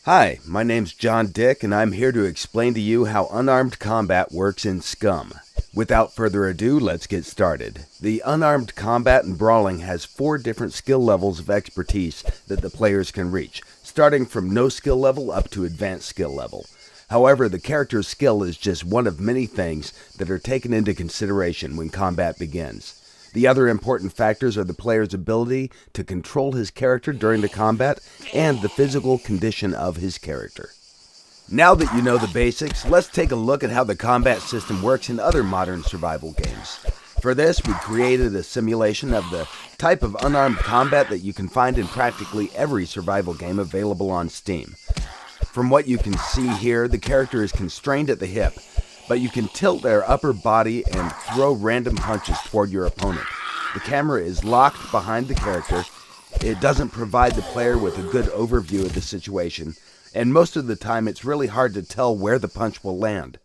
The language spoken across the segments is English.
Hi, my name's John Dick, and I'm here to explain to you how Unarmed Combat works in Scum. Without further ado, let's get started. The Unarmed Combat in Brawling has 4 different skill levels of expertise that the players can reach, starting from no skill level up to advanced skill level. However, the character's skill is just one of many things that are taken into consideration when combat begins. The other important factors are the player's ability to control his character during the combat and the physical condition of his character. Now that you know the basics, let's take a look at how the combat system works in other modern survival games. For this, we created a simulation of the type of unarmed combat that you can find in practically every survival game available on Steam. From what you can see here, the character is constrained at the hip, but you can tilt their upper body and throw random punches toward your opponent. The camera is locked behind the character. It doesn't provide the player with a good overview of the situation, and most of the time it's really hard to tell where the punch will land.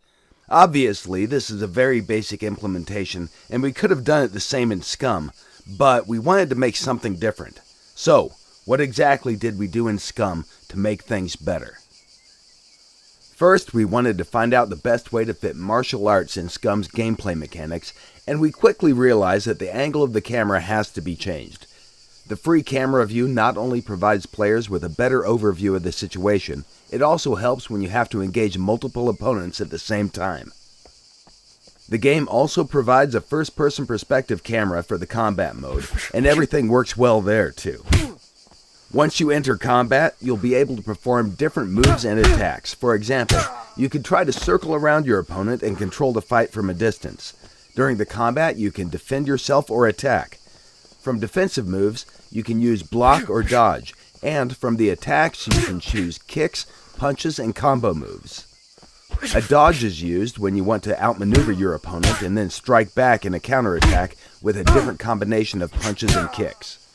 Obviously, this is a very basic implementation, and we could have done it the same in Scum, but we wanted to make something different. So, what exactly did we do in Scum to make things better? First, we wanted to find out the best way to fit martial arts in Scum's gameplay mechanics, and we quickly realized that the angle of the camera has to be changed. The free camera view not only provides players with a better overview of the situation, it also helps when you have to engage multiple opponents at the same time. The game also provides a first-person perspective camera for the combat mode, and everything works well there too. Once you enter combat, you'll be able to perform different moves and attacks. For example, you can try to circle around your opponent and control the fight from a distance. During the combat, you can defend yourself or attack. From defensive moves, you can use block or dodge, and from the attacks, you can choose kicks, punches, and combo moves. A dodge is used when you want to outmaneuver your opponent and then strike back in a counterattack with a different combination of punches and kicks.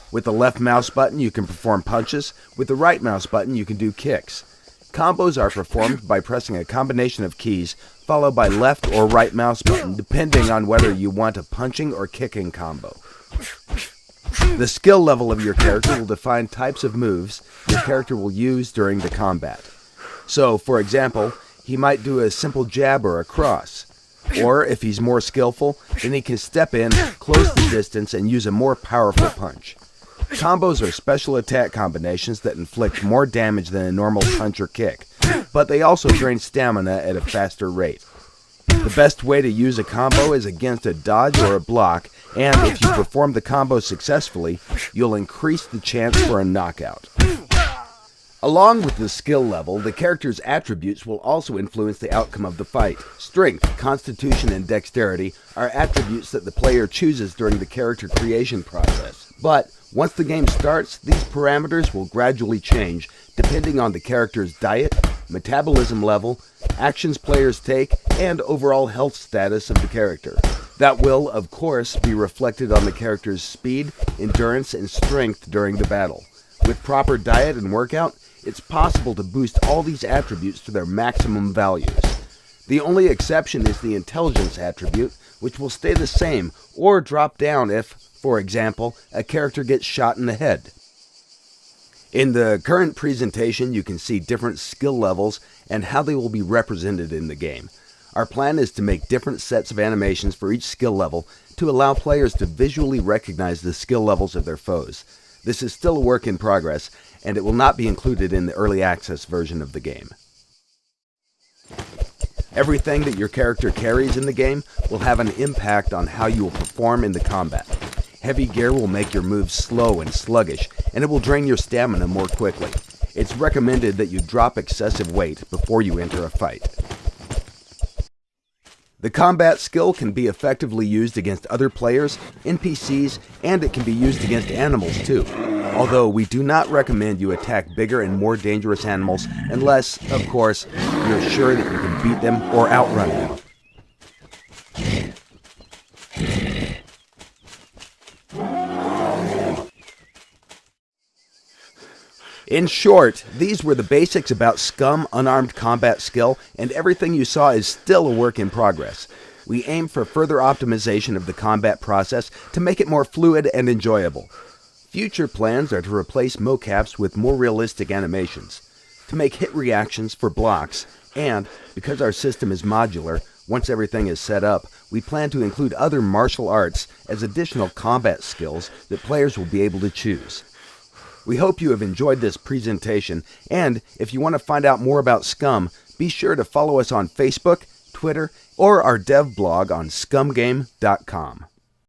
With the left mouse button, you can perform punches. With the right mouse button, you can do kicks. Combos are performed by pressing a combination of keys, followed by left or right mouse button, depending on whether you want a punching or kicking combo. The skill level of your character will define types of moves your character will use during the combat. So, for example, he might do a simple jab or a cross. Or, if he's more skillful, then he can step in, close the distance, and use a more powerful punch. Combos are special attack combinations that inflict more damage than a normal punch or kick, but they also drain stamina at a faster rate. The best way to use a combo is against a dodge or a block, and if you perform the combo successfully, you'll increase the chance for a knockout. Along with the skill level, the character's attributes will also influence the outcome of the fight. Strength, constitution, and dexterity are attributes that the player chooses during the character creation process. But once the game starts, these parameters will gradually change depending on the character's diet, metabolism level, actions players take, and overall health status of the character. That will, of course, be reflected on the character's speed, endurance, and strength during the battle. With proper diet and workout, it's possible to boost all these attributes to their maximum values. The only exception is the intelligence attribute, which will stay the same or drop down if, for example, a character gets shot in the head. In the current presentation, you can see different skill levels and how they will be represented in the game. Our plan is to make different sets of animations for each skill level to allow players to visually recognize the skill levels of their foes. This is still a work in progress, and it will not be included in the early access version of the game. Everything that your character carries in the game will have an impact on how you will perform in the combat. Heavy gear will make your moves slow and sluggish, and it will drain your stamina more quickly. It's recommended that you drop excessive weight before you enter a fight. The combat skill can be effectively used against other players, NPCs, and it can be used against animals too. Although we do not recommend you attack bigger and more dangerous animals unless, of course, you're sure that you can beat them or outrun them. In short, these were the basics about Scum Unarmed Combat skill, and everything you saw is still a work in progress. We aim for further optimization of the combat process to make it more fluid and enjoyable. Future plans are to replace mocaps with more realistic animations. to make hit reactions for blocks, and because our system is modular, once everything is set up, we plan to include other martial arts as additional combat skills that players will be able to choose. We hope you have enjoyed this presentation, and if you want to find out more about Scum, be sure to follow us on Facebook, Twitter, or our dev blog on scumgame.com.